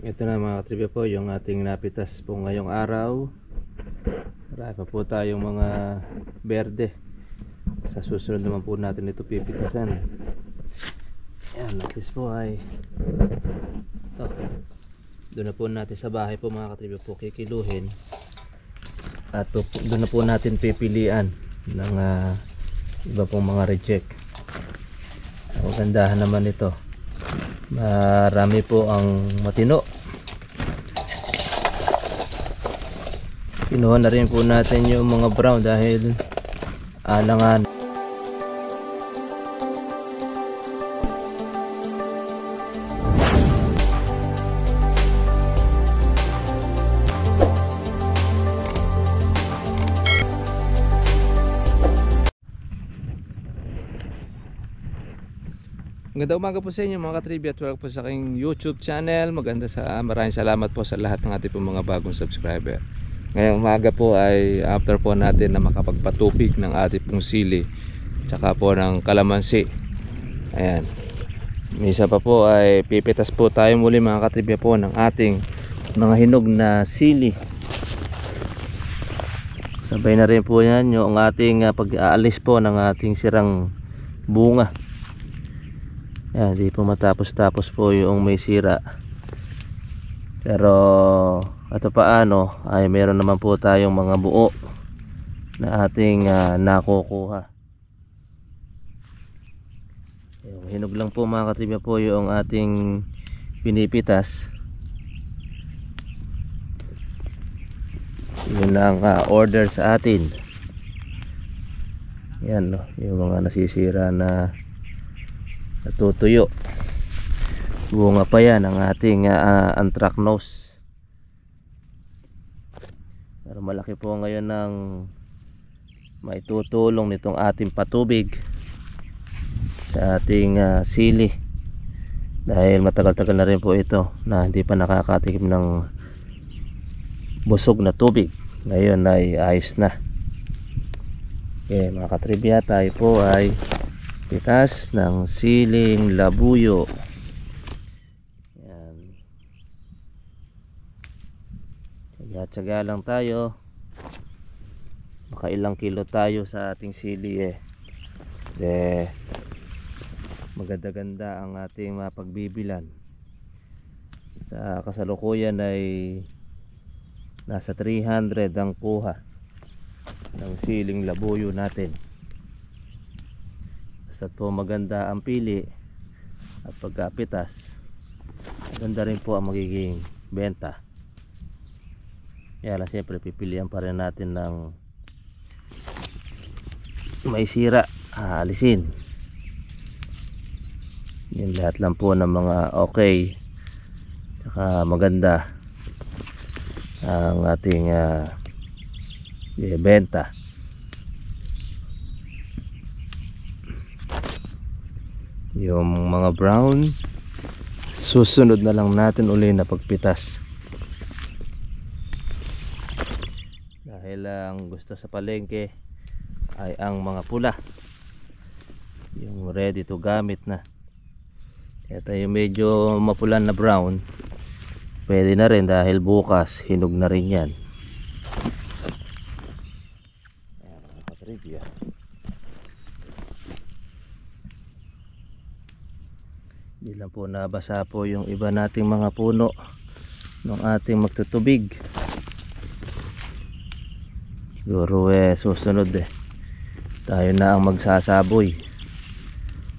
Ito na mga katribya po yung ating napitas po ngayong araw. Marami pa po tayong mga berde. Sa susunod naman po natin ito pipitasan. Yan, at least po ay ito. Doon na po natin sa bahay po mga katribya po kikiluhin. At doon na po natin pipilian ng iba pong mga reject. Ang gandahan naman ito, marami po ang matino. Kinuha na rin po natin yung mga brown dahil alangan. Magandang umaga po sa inyo mga katribya at welcome po sa aking YouTube channel. Maraming salamat po sa lahat ng ating po mga bagong subscriber. Ngayong umaga po ay after po natin na makapagpatupig ng ating pong sili tsaka po ng kalamansi. Ayan, misa pa po ay pipitas po tayo muli mga katribya po ng ating mga hinog na sili. Sabay na rin po yan yung ating pag-aalis po ng ating sirang bunga. Yan, di po matapos-tapos po yung may sira. Pero ato paano ay meron naman po tayong mga buo na ating nakukuha. Yung hinog lang po mga katribya po yung ating pinipitas. Yun ang order sa atin. Yan, no, yung mga nasisira na natutuyo. Bunga pa yan ang ating anthracnose. Pero malaki po ngayon ng maitutulong nitong ating patubig sa ating sili, dahil matagal-tagal na rin po ito na hindi pa nakakatikim ng busog na tubig. Ngayon ay ayos na. Okay mga katribya, tayo po ay pitas ng siling labuyo. Yan, tsaga-tsaga lang tayo. Makailang kilo tayo sa ating sili maganda-ganda ang ating mapagbibilan. Sa kasalukuyan ay nasa 300 ang kuha ng siling labuyo natin. Basta po maganda ang pili at pagkapitas, maganda rin po ang magiging benta. Kaya lang siyempre pipilian pa rin natin ng may sira, aalisin. Yung lahat lang po ng mga okay saka maganda ang ating benta. Yung mga brown susunod na lang natin uli na pagpitas, dahil ang gusto sa palengke ay ang mga pula, yung ready to gamit na. Ito yung medyo mapulan na brown, pwede na rin dahil bukas hinog na rin yan. Ayan mga katribya, hindi lang po nabasa po yung iba nating mga puno ng ating magtutubig. Siguro susunod tayo na ang magsasaboy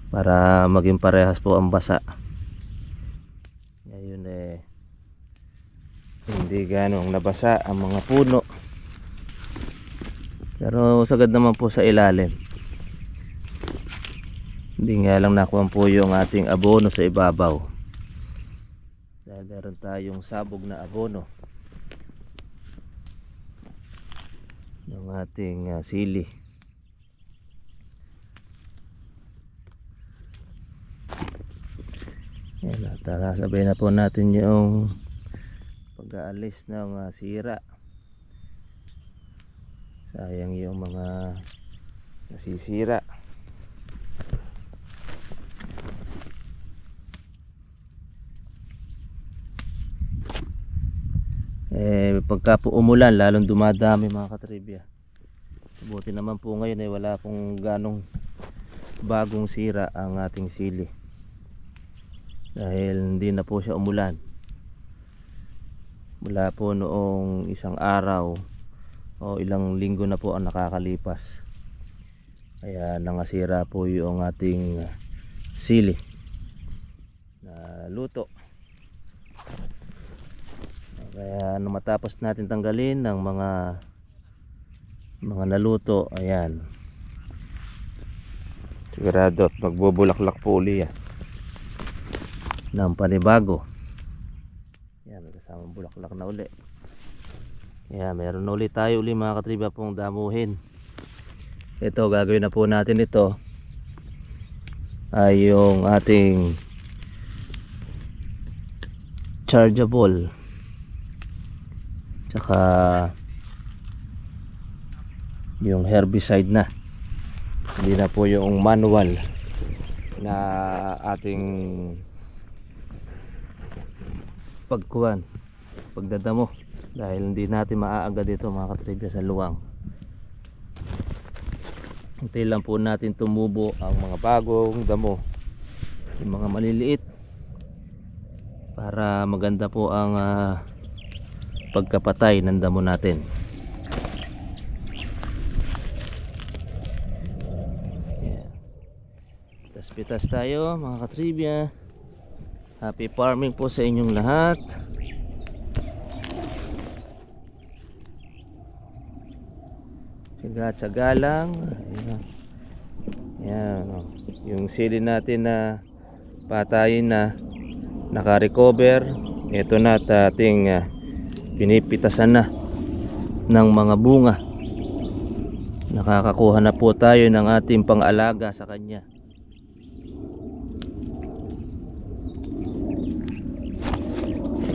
para maging parehas po ang basa. Ngayon hindi ganong nabasa ang mga puno, pero sagad naman po sa ilalim. Hindi nga lang nakuha po yung ating abono sa ibabaw, dahil meron tayong sabog na abono ng ating sili. Yan, at sabay na po natin yung pag-aalis ng sira. Sayang yung mga nasisira. Pagka po umulan lalong dumadami mga katribya. Buti naman po ngayon ay wala pong ganong bagong sira ang ating sili dahil hindi na po siya umulan mula po noong isang araw o ilang linggo na po ang nakakalipas, kaya nangasira po yung ating sili na luto. Kaya nung matapos natin tanggalin ng mga naluto, ayan, sigurado at magbubulaklak po uli yan ng panibago. Yan, may kasamang bulaklak na uli. Kaya meron na ulit tayo uli mga katriba pong damuhin. Ito, gagawin na po natin ito ay yung ating chargeable tsaka yung herbicide na, hindi na po yung manual na ating pagdadamo dahil hindi natin maaagad ito mga katribya sa luwang. Hintay lang po natin tumubo ang mga bagong damo, yung mga maliliit, para maganda po ang pagkapatay ng damo natin. Pitas tayo mga katribya. Happy farming po sa inyong lahat. Tsaga-tsaga lang. Ayan. Ayan, oh. Yung sili natin na patayin na naka-recover, ito na at ating pinipitasan na ng mga bunga. Nakakakuha na po tayo ng ating pang-alaga sa kanya.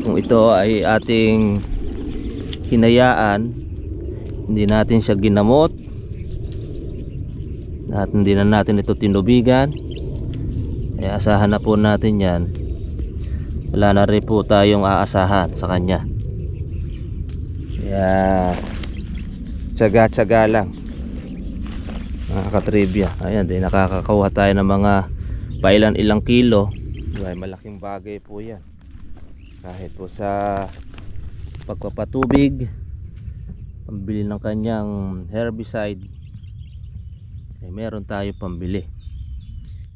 Kung ito ay ating hinayaan, hindi natin siya ginamot at hindi na natin ito tinubigan, kaya asahan na po natin yan, wala na rin po tayong aasahan sa kanya. Kaya tsaga-tsaga lang mga katribya. Ayan, di nakakakuha tayo ng mga pailan-ilang kilo. Ay, malaking bagay po yan. Kahit po sa pagpapatubig, pambili ng kanyang herbicide, ay meron tayo pambili.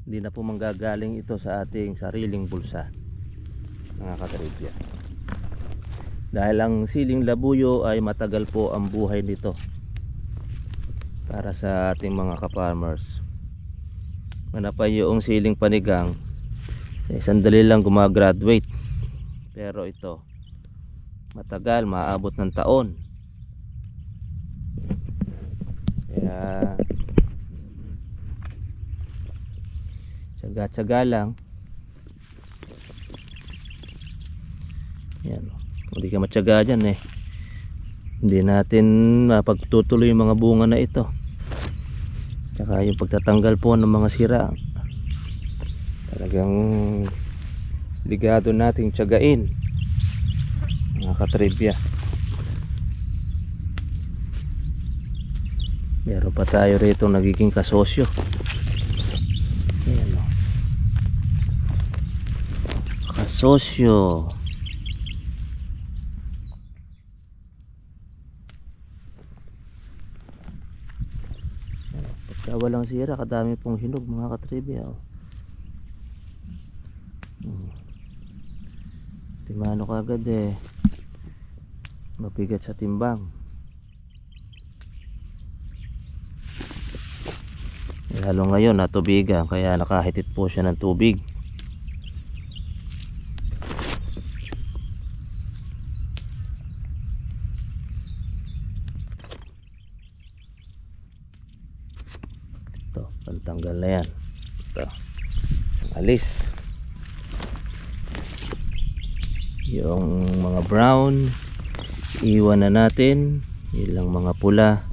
Hindi na po manggagaling ito sa ating sariling bulsa mga katribya. Dahil ang siling labuyo ay matagal po ang buhay nito para sa ating mga ka-farmers. Manapay yung siling panigang, sandali lang gumagraduate. Pero ito matagal, maabot ng taon. Kaya tsaga-tsaga lang. Yan, hindi ka matyaga dyan hindi natin mapagtutuloy yung mga bunga na ito. Tsaka yung pagtatanggal po ng mga sira, talagang ligado nating tiyagain mga katribya. Meron pa tayo rito nagiging kasosyo. Ayan, kasosyo. Pagka walang sira, kadami pong hinog mga katribya. Timano kagad mabigat sa timbang. Lalo ngayon natubigan, kaya nakahitit po siya ng tubig. Ito, pantanggal na yan. Ito, alis yung mga brown, iwan na natin. Ilang mga pula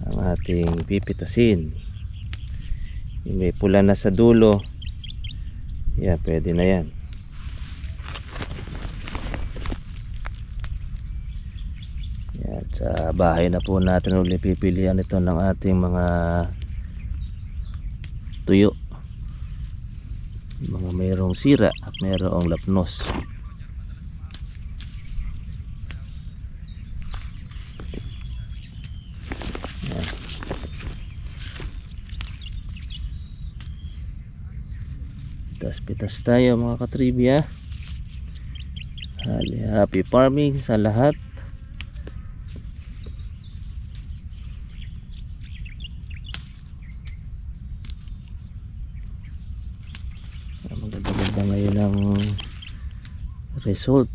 ang ating pipitasin. Yung may pula na sa dulo, yan, pwede na yan. Sa bahay na po natin ulit pipilian ito ng ating mga tuyo, mga mayroong sira at mayroong lapnos. Yan. Pitas-pitas tayo mga katribya. Happy farming sa lahat. Maganda ngayon ang result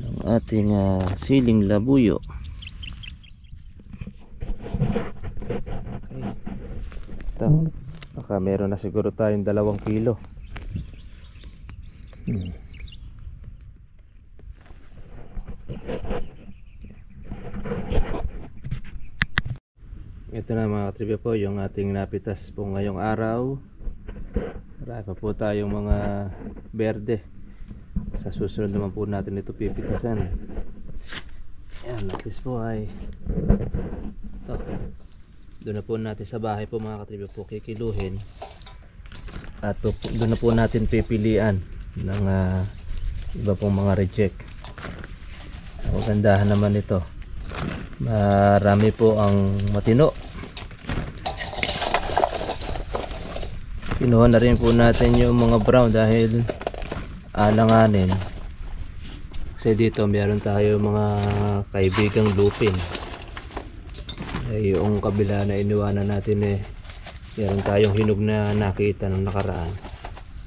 ng ating siling labuyo. Okay. Ito, baka meron na siguro tayong 2 kilo. Ito na mga katribya po yung ating napitas po ngayong araw. Marami pa po tayong mga berde. Sa susunod naman po natin ito pipitasan. Yan, at least po ay ito. Doon na po natin sa bahay po mga katribya po kikiluhin. At doon na po natin pipilian ng iba pong mga reject. Ang gandahan naman ito, marami po ang matino. Kinuha na rin po natin yung mga brown dahil alanganin. Kasi dito meron tayo mga kaibigang lupin. Yung kabila na iniwanan natin meron tayong hinog na nakita nung nakaraan.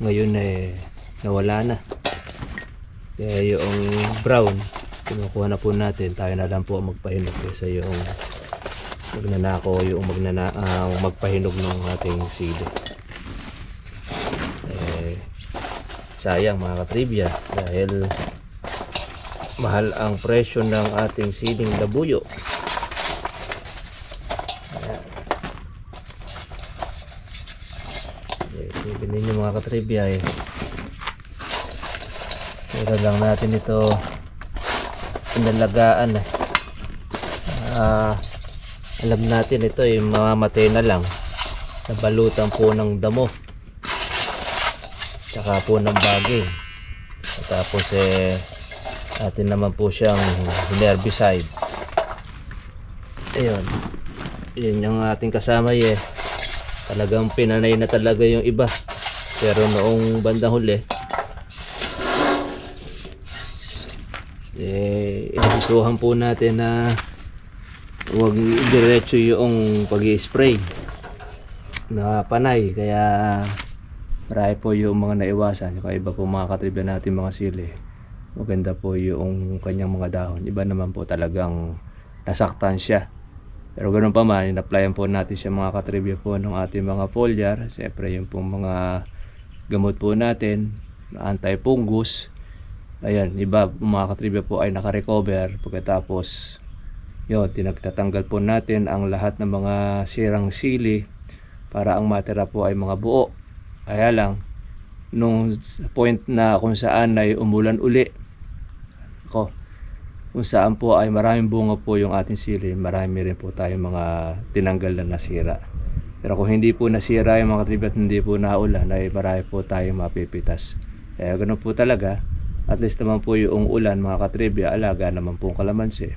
Ngayon nawala na. Kaya yung brown kinukuha na po natin. Tayo na lang po magpahinog kasi yung magnanako yung magpahinog ng ating sili. Sayang mga katribya dahil mahal ang presyo ng ating siling labuyo. Bibili nyo mga katribya pero lang natin ito inalagaan. Alam natin ito mamamatay na lang, nabalutan po ng damo saka po ng baging. Tapos atin naman po siyang herbicide. Ayun, yun yung ating kasama talagang pinanay na talaga yung iba, pero noong bandang huli inabisuhan po natin na huwag diretso yung pag-i-spray na panay, kaya marami po yung mga naiwasan. Yung iba po mga katribya natin mga sili, maganda po yung kanyang mga dahon. Iba naman po talagang nasaktan siya, pero ganoon pa man in-applyan po natin siya mga katribya po ng ating mga foliar. Siyempre yung pong mga gamot po natin anti-fungus. Ayan, iba mga katribya po ay naka-recover. Pagkatapos yun, tinagtatanggal po natin ang lahat ng mga sirang sili para ang matira po ay mga buo. Kaya lang nung point na kung saan ay umulan uli, kung saan po ay maraming bunga po yung ating sili, marami rin po tayong mga tinanggal na nasira. Pero kung hindi po nasira yung mga katribya at hindi po naulan, ay marami po tayong mapipitas. Kaya ganoon po talaga. At least naman po yung ulan mga katribya, alaga naman po kalamansi.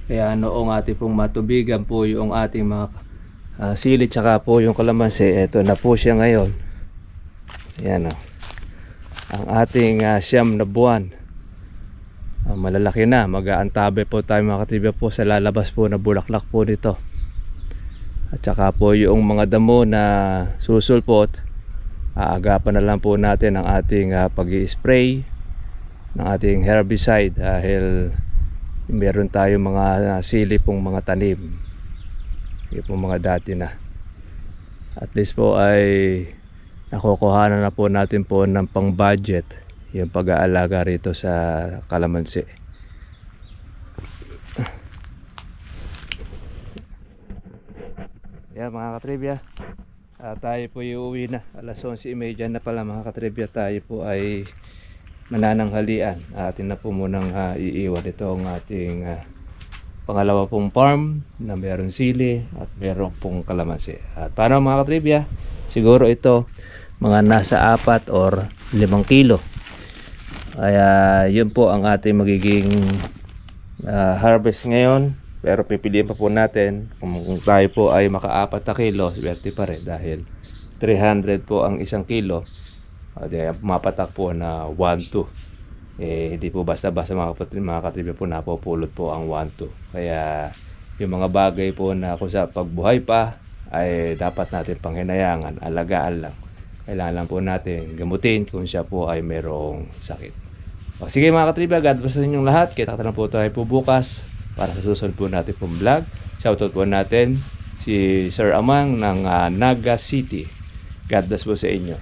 Kaya noong ating pong matubigan po yung ating mga sili tsaka po yung kalamansi, eto na po siya ngayon. Yan ang ating 9 na buwan. Malalaki na, mag-aantabi po tayo mga katribya po sa lalabas po na bulaklak po nito. At saka po yung mga damo na susulpot, aagapan na lang po natin ang ating pag-i-spray ng ating herbicide dahil meron tayo mga sili pong mga tanim. Yung pong mga dati na. At least po ay nakukuhanan na po natin po ng pang budget yung pag-aalaga rito sa kalamansi. Yan mga katribya, tayo po iuwi na. Alas 11:30 na pala mga katribya. Tayo po ay manananghalian. Atin na po munang iiwan ito ang ating pangalawa pong farm na meron sili at meron pong kalamansi. At para mga katribya, siguro ito mga nasa 4 or 5 kilo. Kaya yun po ang ating magiging harvest ngayon. Pero pipiliin pa po natin kung tayo po ay maka-4 na kilo, swerte pa rin dahil 300 po ang 1 kilo. Mapatak po na 1-2. Hindi po basta-basta mga katribya po napupulot po ang 1-2. Kaya yung mga bagay po na kung sa pagbuhay pa ay dapat natin panghinayangan, alagaan lang. Kailangan lang po natin gamutin kung siya po ay mayroong sakit. O, sige mga katribya, God bless sa inyong lahat. Kita na po tayo po bukas para sa susunod po natin pong vlog. Shoutout po natin si Sir Amang ng Naga City. God bless po sa inyo.